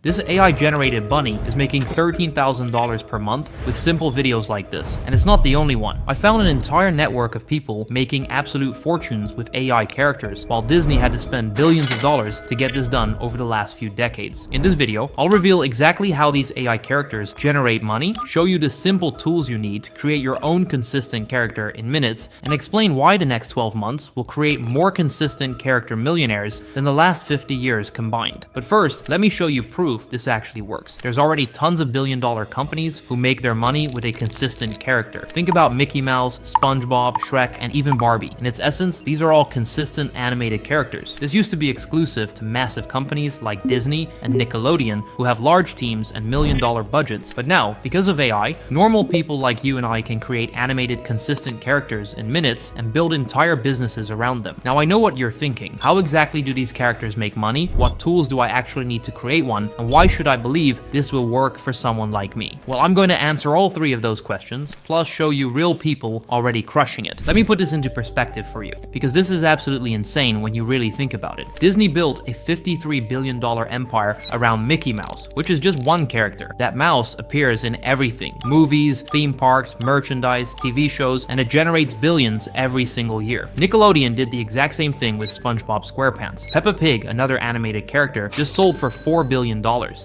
This AI-generated bunny is making $13,000 per month with simple videos like this, and it's not the only one. I found an entire network of people making absolute fortunes with AI characters, while Disney had to spend billions of dollars to get this done over the last few decades. In this video, I'll reveal exactly how these AI characters generate money, show you the simple tools you need to create your own consistent character in minutes, and explain why the next 12 months will create more consistent character millionaires than the last 50 years combined. But first, let me show you proof this actually works. There's already tons of billion-dollar companies who make their money with a consistent character. Think about Mickey Mouse, SpongeBob, Shrek, and even Barbie. In its essence, these are all consistent animated characters. This used to be exclusive to massive companies like Disney and Nickelodeon, who have large teams and million-dollar budgets. But now, because of AI, normal people like you and I can create animated consistent characters in minutes and build entire businesses around them. Now I know what you're thinking. How exactly do these characters make money? What tools do I actually need to create one? And why should I believe this will work for someone like me? Well, I'm going to answer all three of those questions, plus show you real people already crushing it. Let me put this into perspective for you, because this is absolutely insane when you really think about it. Disney built a $53 billion empire around Mickey Mouse, which is just one character. That mouse appears in everything: movies, theme parks, merchandise, TV shows, and it generates billions every single year. Nickelodeon did the exact same thing with SpongeBob SquarePants. Peppa Pig, another animated character, just sold for $4 billion.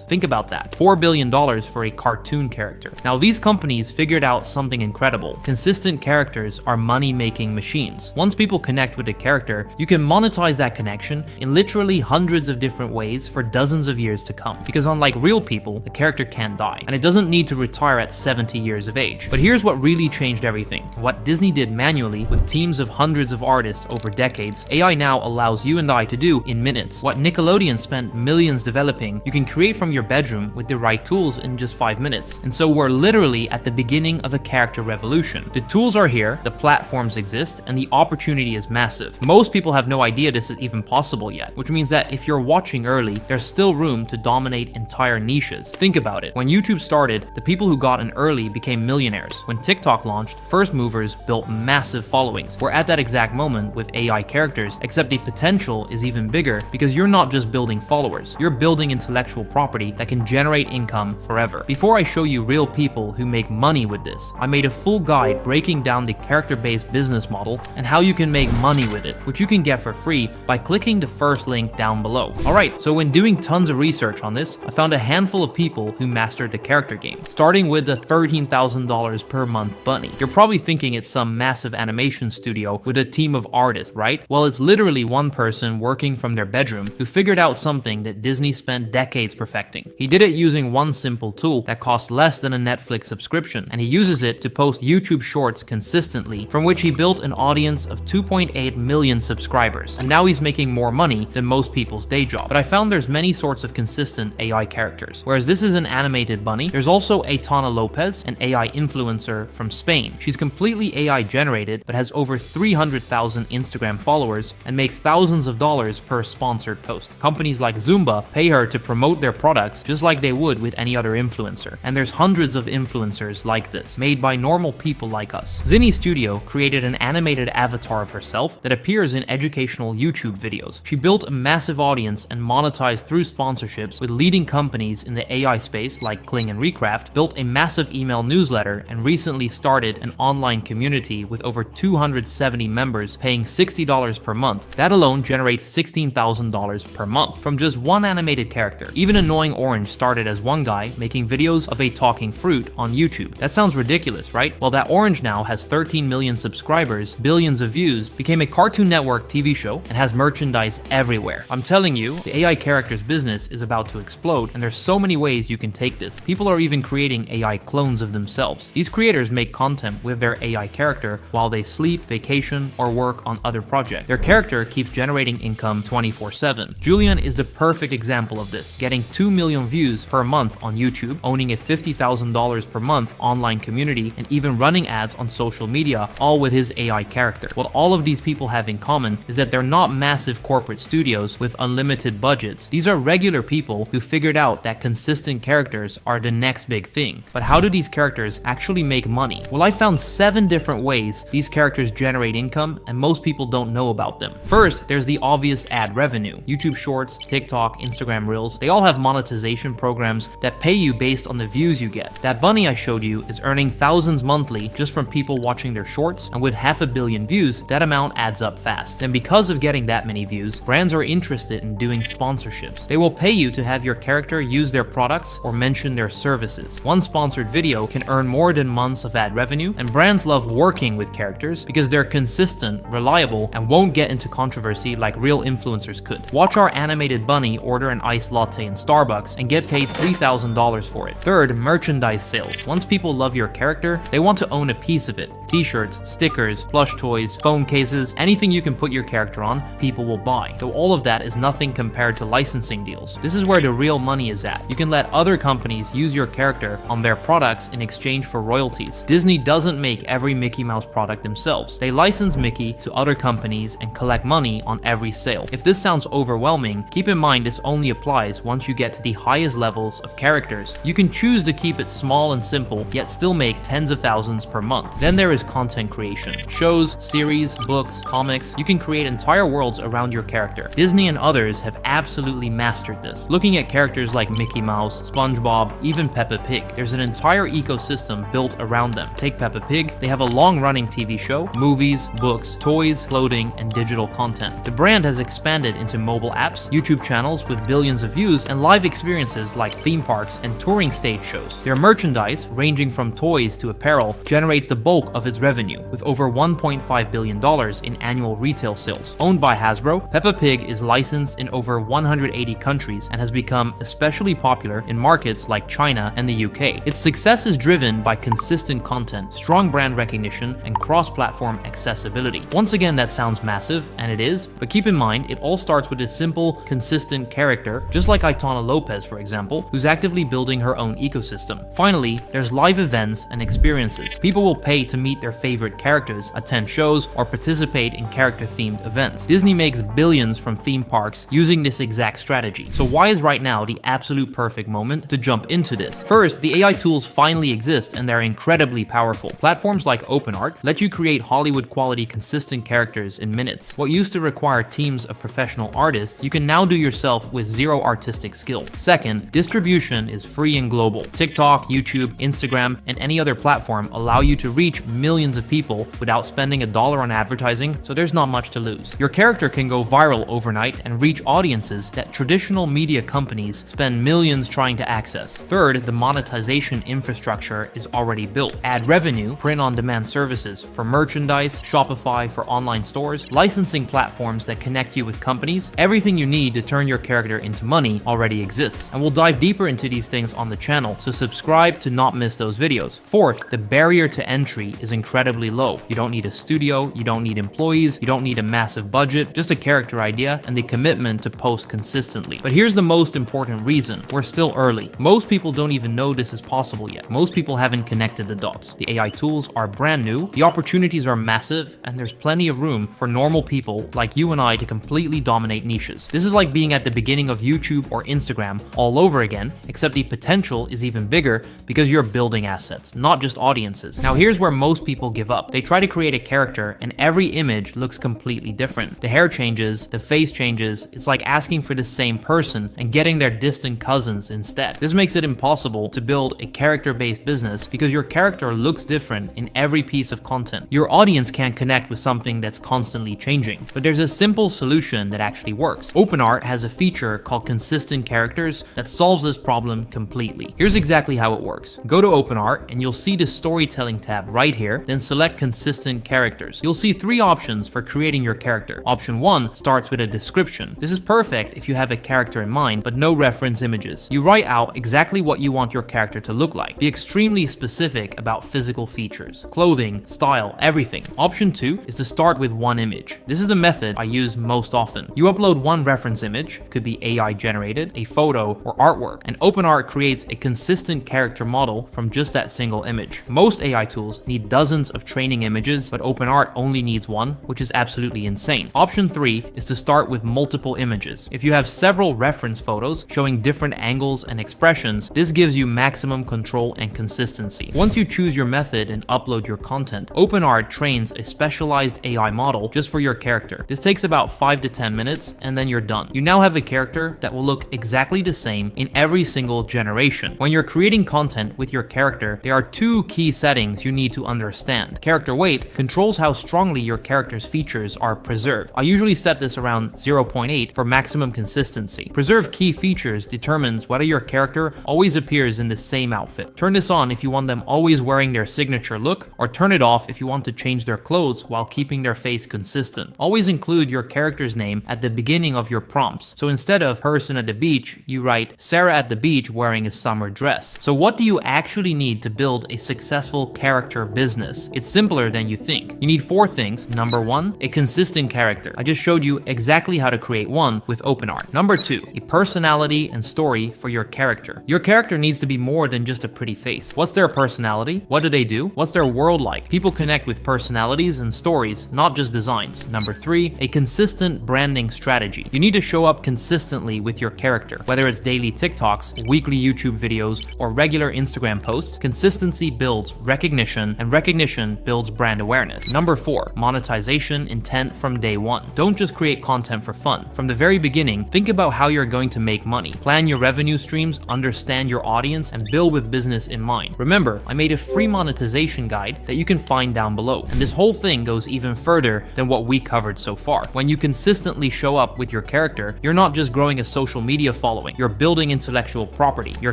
Think about that, $4 billion for a cartoon character. Now these companies figured out something incredible. Consistent characters are money-making machines. Once people connect with a character, you can monetize that connection in literally hundreds of different ways for dozens of years to come. Because unlike real people, the character can't die, and it doesn't need to retire at 70 years of age. But here's what really changed everything. What Disney did manually with teams of hundreds of artists over decades, AI now allows you and I to do in minutes. What Nickelodeon spent millions developing, you can create from your bedroom with the right tools in just 5 minutes. And so we're literally at the beginning of a character revolution. The tools are here, the platforms exist, and the opportunity is massive. Most people have no idea this is even possible yet, which means that if you're watching early, there's still room to dominate entire niches. Think about it. When YouTube started, the people who got in early became millionaires. When TikTok launched, first movers built massive followings. We're at that exact moment with AI characters, except the potential is even bigger because you're not just building followers, you're building intellectual property that can generate income forever. Before I show you real people who make money with this, I made a full guide breaking down the character-based business model and how you can make money with it, which you can get for free by clicking the first link down below. Alright, so when doing tons of research on this, I found a handful of people who mastered the character game, starting with the $13,000 per month bunny. You're probably thinking it's some massive animation studio with a team of artists, right? Well, it's literally one person working from their bedroom who figured out something that Disney spent decades perfecting. He did it using one simple tool that costs less than a Netflix subscription, and he uses it to post YouTube shorts consistently, from which he built an audience of 2.8 million subscribers, and now he's making more money than most people's day job. But I found there's many sorts of consistent AI characters. Whereas this is an animated bunny, there's also Aitana Lopez, an AI influencer from Spain. She's completely AI generated, but has over 300,000 Instagram followers and makes thousands of dollars per sponsored post. Companies like Zumba pay her to promote their products just like they would with any other influencer. And there's hundreds of influencers like this, made by normal people like us. Zinni Studio created an animated avatar of herself that appears in educational YouTube videos. She built a massive audience and monetized through sponsorships with leading companies in the AI space like Kling and Recraft, built a massive email newsletter, and recently started an online community with over 270 members paying $60 per month. That alone generates $16,000 per month from just one animated character. Even Annoying Orange started as one guy making videos of a talking fruit on YouTube. That sounds ridiculous, right? Well, that orange now has 13 million subscribers, billions of views, became a Cartoon Network TV show, and has merchandise everywhere. I'm telling you, the AI characters business is about to explode, and there's so many ways you can take this. People are even creating AI clones of themselves. These creators make content with their AI character while they sleep, vacation, or work on other projects. Their character keeps generating income 24/7. Julian is the perfect example of this, getting 2 million views per month on YouTube, owning a $50,000 per month online community, and even running ads on social media, all with his AI character. What all of these people have in common is that they're not massive corporate studios with unlimited budgets. These are regular people who figured out that consistent characters are the next big thing. But how do these characters actually make money? Well, I found 7 different ways these characters generate income, and most people don't know about them. First, there's the obvious ad revenue. YouTube Shorts, TikTok, Instagram Reels, they all have monetization programs that pay you based on the views you get. That bunny I showed you is earning thousands monthly just from people watching their shorts, and with 500 million views, that amount adds up fast. And because of getting that many views, brands are interested in doing sponsorships. They will pay you to have your character use their products or mention their services. One sponsored video can earn more than months of ad revenue, and brands love working with characters because they're consistent, reliable, and won't get into controversy like real influencers could. Watch our animated bunny order an iced latte in Starbucks and get paid $3,000 for it. Third, merchandise sales. Once people love your character, they want to own a piece of it. T-shirts, stickers, plush toys, phone cases, anything you can put your character on, people will buy. Though all of that is nothing compared to licensing deals. This is where the real money is at. You can let other companies use your character on their products in exchange for royalties. Disney doesn't make every Mickey Mouse product themselves. They license Mickey to other companies and collect money on every sale. If this sounds overwhelming, keep in mind this only applies once you get to the highest levels of characters. You can choose to keep it small and simple, yet still make tens of thousands per month. Then there is content creation. Shows, series, books, comics, you can create entire worlds around your character. Disney and others have absolutely mastered this. Looking at characters like Mickey Mouse, SpongeBob, even Peppa Pig, there's an entire ecosystem built around them. Take Peppa Pig, they have a long-running TV show, movies, books, toys, clothing, and digital content. The brand has expanded into mobile apps, YouTube channels with billions of views, and live experiences like theme parks and touring stage shows. Their merchandise, ranging from toys to apparel, generates the bulk of its revenue, with over $1.5 billion in annual retail sales. Owned by Hasbro, Peppa Pig is licensed in over 180 countries and has become especially popular in markets like China and the UK. Its success is driven by consistent content, strong brand recognition, and cross-platform accessibility. Once again, that sounds massive, and it is, but keep in mind, it all starts with a simple, consistent character, just like Aitana Lopez, for example, who's actively building her own ecosystem. Finally, there's live events and experiences. People will pay to meet their favorite characters, attend shows, or participate in character-themed events. Disney makes billions from theme parks using this exact strategy. So why is right now the absolute perfect moment to jump into this? First, the AI tools finally exist, and they're incredibly powerful. Platforms like OpenArt let you create Hollywood-quality consistent characters in minutes. What used to require teams of professional artists, you can now do yourself with zero artistic skill. Second, distribution is free and global. TikTok, YouTube, Instagram, and any other platform allow you to reach millions of people without spending $1 on advertising, so there's not much to lose. Your character can go viral overnight and reach audiences that traditional media companies spend millions trying to access. Third, the monetization infrastructure is already built. Ad revenue, print-on-demand services for merchandise, Shopify for online stores, licensing platforms that connect you with companies, everything you need to turn your character into money already exists. And we'll dive deeper into these things on the channel, so subscribe to not miss those videos. Fourth, the barrier to entry is incredibly low. You don't need a studio, you don't need employees, you don't need a massive budget, just a character idea and the commitment to post consistently. But here's the most important reason: we're still early. Most people don't even know this is possible yet. Most people haven't connected the dots. The AI tools are brand new, the opportunities are massive, and there's plenty of room for normal people like you and I to completely dominate niches. This is like being at the beginning of YouTube or Instagram all over again, except the potential is even bigger because you're building assets, not just audiences. Now here's where most people give up. They try to create a character and every image looks completely different. The hair changes, the face changes, it's like asking for the same person and getting their distant cousins instead. This makes it impossible to build a character-based business because your character looks different in every piece of content. Your audience can't connect with something that's constantly changing. But there's a simple solution that actually works. OpenArt has a feature called consistent characters that solves this problem completely. Here's exactly how it works. Go to OpenArt and you'll see the storytelling tab right here, then select consistent characters. You'll see three options for creating your character. Option 1 starts with a description. This is perfect if you have a character in mind, but no reference images. You write out exactly what you want your character to look like. Be extremely specific about physical features, clothing, style, everything. Option 2 is to start with one image. This is the method I use most often. You upload one reference image, could be AI generated, a photo, or artwork, and OpenArt creates a consistent character model from just that single image. Most AI tools need dozens of training images, but OpenArt only needs one, which is absolutely insane. Option 3 is to start with multiple images. If you have several reference photos showing different angles and expressions, this gives you maximum control and consistency. Once you choose your method and upload your content, OpenArt trains a specialized AI model just for your character. This takes about 5 to 10 minutes, and then you're done. You now have a character that will look exactly the same in every single generation. When you're creating content with your character, there are two key settings you need to understand. Character weight controls how strongly your character's features are preserved. I usually set this around 0.8 for maximum consistency. Preserve key features determines whether your character always appears in the same outfit. Turn this on if you want them always wearing their signature look, or turn it off if you want to change their clothes while keeping their face consistent. Always include your character's name at the beginning of your prompts. So instead of person at the beach, you write Sarah at the beach wearing a summer dress. So what do you actually need to build a successful character business? It's simpler than you think. You need 4 things. Number 1, a consistent character. I just showed you exactly how to create one with OpenArt. Number 2, a personality and story for your character. Your character needs to be more than just a pretty face. What's their personality? What do they do? What's their world like? People connect with personalities and stories, not just designs. Number 3, a consistent branding strategy. You need to show up consistently with your character. Whether it's daily TikToks, weekly YouTube videos, or regular Instagram posts, consistency builds recognition, and recognition builds brand awareness. Number 4, monetization intent from day one. Don't just create content for fun. From the very beginning, think about how you're going to make money. Plan your revenue streams, understand your audience, and build with business in mind. Remember, I made a free monetization guide that you can find down below, and this whole thing goes even further than what we covered so far. When you consistently show up with your character, you're not just growing a social media following, you're building intellectual property. You're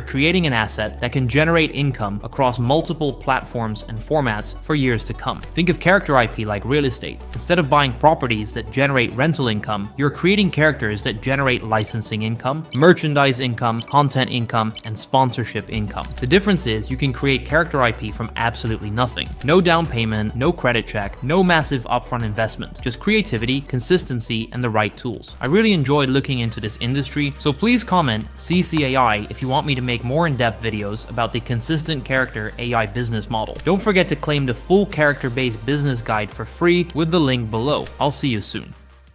creating an asset that can generate income across multiple platforms and formats for years to come. Think of character IP like real estate. Instead of buying properties that generate rental income, you're creating characters that generate licensing income, merchandise income, content income, and sponsorship income. The difference is you can create character IP from absolutely nothing. No down payment, no credit check, no massive upfront investment, just creativity, consistency, and the right tools. I really enjoyed looking into this industry, so please comment CCAI if you want me to make more in-depth videos about the consistent character AI business model. Don't forget to claim the full character-based business guide for free with the link below. I'll see you soon.